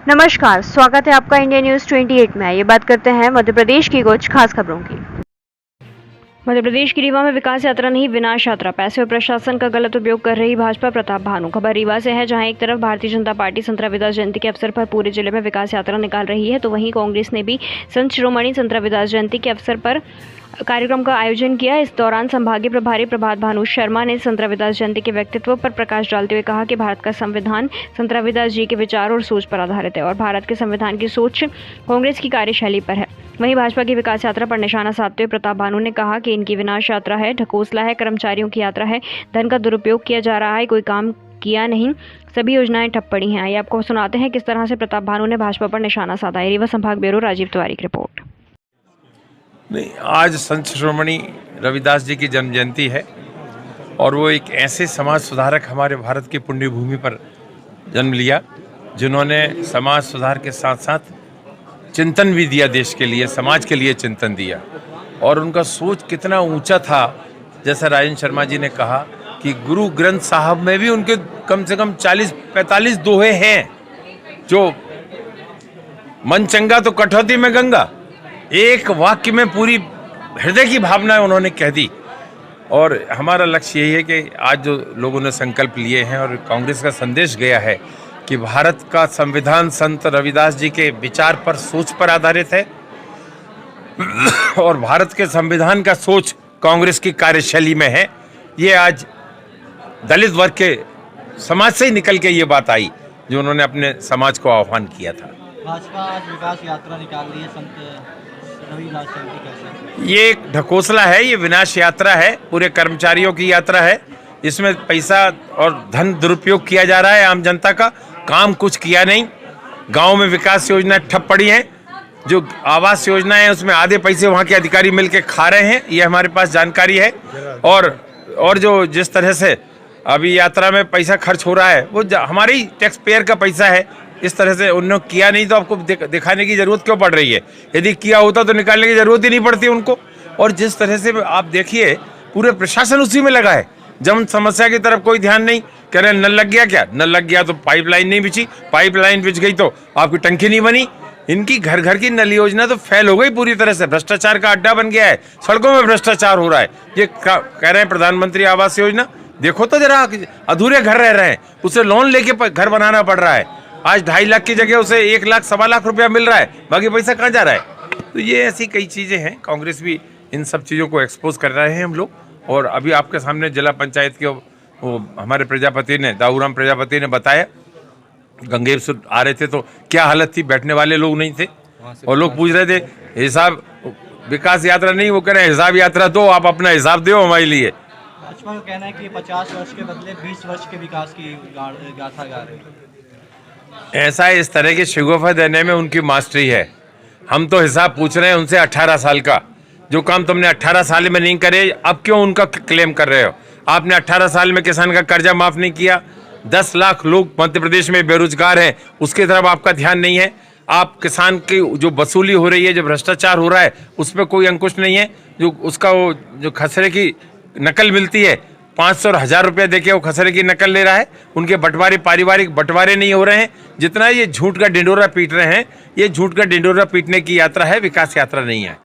नमस्कार, स्वागत है आपका इंडिया न्यूज 28 में। ये बात करते हैं मध्य प्रदेश की कुछ खास खबरों की। मध्य प्रदेश की रीवा में विकास यात्रा नहीं विनाश यात्रा, पैसे और प्रशासन का गलत उपयोग कर रही भाजपा प्रताप भानु। खबर रीवा से है, जहां एक तरफ भारतीय जनता पार्टी संत रविदास जयंती के अवसर पर पूरे जिले में विकास यात्रा निकाल रही है, तो वहीं कांग्रेस ने भी संत शिरोमणि संत रविदास जयंती के अवसर पर कार्यक्रम का आयोजन किया। इस दौरान संभागीय प्रभारी प्रभात भानु शर्मा ने संत रविदास जयंती के व्यक्तित्व पर प्रकाश डालते हुए कहा कि भारत का संविधान संत रविदास जी के विचार और सोच पर आधारित है और भारत के संविधान की सोच कांग्रेस की कार्यशैली पर है। वहीं भाजपा की विकास यात्रा पर निशाना साधते हुए प्रताप भानु ने कहा कि इनकी विनाश यात्रा है, ढकोसला है, कर्मचारियों की यात्रा है, धन का दुरुपयोग किया जा रहा है, कोई काम किया नहीं, सभी योजनाएं ठप पड़ी हैं। आइए आपको सुनाते हैं किस तरह से प्रताप भानु ने भाजपा पर निशाना साधा है। रीवा संभाग ब्यूरो राजीव तिवारी की रिपोर्ट। नहीं, आज संत शिरोमणि रविदास जी की जन्म जयंती है और वो एक ऐसे समाज सुधारक हमारे भारत की पुण्य भूमि पर जन्म लिया जिन्होंने समाज सुधार के साथ साथ चिंतन भी दिया, देश के लिए, समाज के लिए चिंतन दिया। और उनका सोच कितना ऊंचा था, जैसा राजेंद्र शर्मा जी ने कहा कि गुरु ग्रंथ साहब में भी उनके कम से कम 40-45 दोहे हैं, जो मन चंगा तो कठौती में गंगा, एक वाक्य में पूरी हृदय की भावना उन्होंने कह दी। और हमारा लक्ष्य यही है कि आज जो लोगों ने संकल्प लिए हैं और कांग्रेस का संदेश गया है कि भारत का संविधान संत रविदास जी के विचार पर, सोच पर आधारित है और भारत के संविधान का सोच कांग्रेस की कार्यशैली में है। ये आज दलित वर्ग के समाज से ही निकल के ये बात आई जो उन्होंने अपने समाज को आह्वान किया था। भाजपा आज विकास यात्रा निकाल रही है संत रविदास जयंती कैसे? ये एक ढकोसला है, ये विनाश यात्रा है, पूरे कर्मचारियों की यात्रा है। इसमें पैसा और धन दुरुपयोग किया जा रहा है, आम जनता का काम कुछ किया नहीं। गांव में विकास योजना ठप पड़ी है, जो आवास योजना है उसमें आधे पैसे वहां के अधिकारी मिलके खा रहे हैं, ये हमारे पास जानकारी है। और जो जिस तरह से अभी यात्रा में पैसा खर्च हो रहा है वो हमारे ही टैक्स पेयर का पैसा है। इस तरह से उन्होंने किया नहीं तो आपको दिखाने की जरूरत क्यों पड़ रही है? यदि किया होता तो निकालने की जरूरत ही नहीं पड़ती उनको। और जिस तरह से आप देखिए, पूरे प्रशासन उसी में लगा है, जन समस्या की तरफ कोई ध्यान नहीं। कह रहे नल लग गया, क्या नल लग गया तो पाइपलाइन नहीं बिछी, पाइपलाइन बिछ गई तो आपकी टंकी नहीं बनी। इनकी घर घर की नल योजना तो फेल हो गई पूरी तरह से, भ्रष्टाचार का अड्डा बन गया है, सड़कों में भ्रष्टाचार हो रहा है। ये कह रहे हैं प्रधानमंत्री आवास योजना, देखो तो जरा, अधूरे घर रह रहे हैं, उसे लोन लेके घर बनाना पड़ रहा है। आज 2.5 लाख की जगह उसे 1 लाख 1.25 लाख रुपया मिल रहा है, बाकी पैसा कहाँ जा रहा है? तो ये ऐसी कई चीजें हैं। कांग्रेस भी इन सब चीजों को एक्सपोज कर रहे हैं हम लोग। और अभी आपके सामने जिला पंचायत के वो हमारे प्रजापति ने, दाऊराम प्रजापति ने बताया, गंगेर से आ रहे थे तो क्या हालत थी, बैठने वाले लोग नहीं थे और लोग पूछ रहे थे हिसाब, विकास यात्रा नहीं, वो कह रहे हैं हिसाब यात्रा दो, आप अपना हिसाब दो हमारे लिए। भाजपा का कहना है कि 50 वर्ष के बदले 20 वर्ष के विकास की गाथा गा रहे हैं। ऐसा इस तरह के शिगोफा देने में उनकी मास्टरी है। हम तो हिसाब पूछ रहे हैं उनसे 18 साल का, जो काम तुमने 18 साल में नहीं करे, अब क्यों उनका क्लेम कर रहे हो? आपने 18 साल में किसान का कर्जा माफ नहीं किया, 10 लाख लोग मध्य प्रदेश में बेरोजगार हैं, उसकी तरफ आपका ध्यान नहीं है। आप किसान की जो वसूली हो रही है, जो भ्रष्टाचार हो रहा है, उस पर कोई अंकुश नहीं है। जो उसका वो जो खसरे की नकल मिलती है, 500 और 1000 रुपया देके वो खसरे की नकल ले रहा है, उनके बंटवारे, पारिवारिक बंटवारे नहीं हो रहे हैं। जितना ये झूठ का ढिंडोरा पीट रहे हैं, ये झूठ का ढिंडोरा पीटने की यात्रा है, विकास यात्रा नहीं है।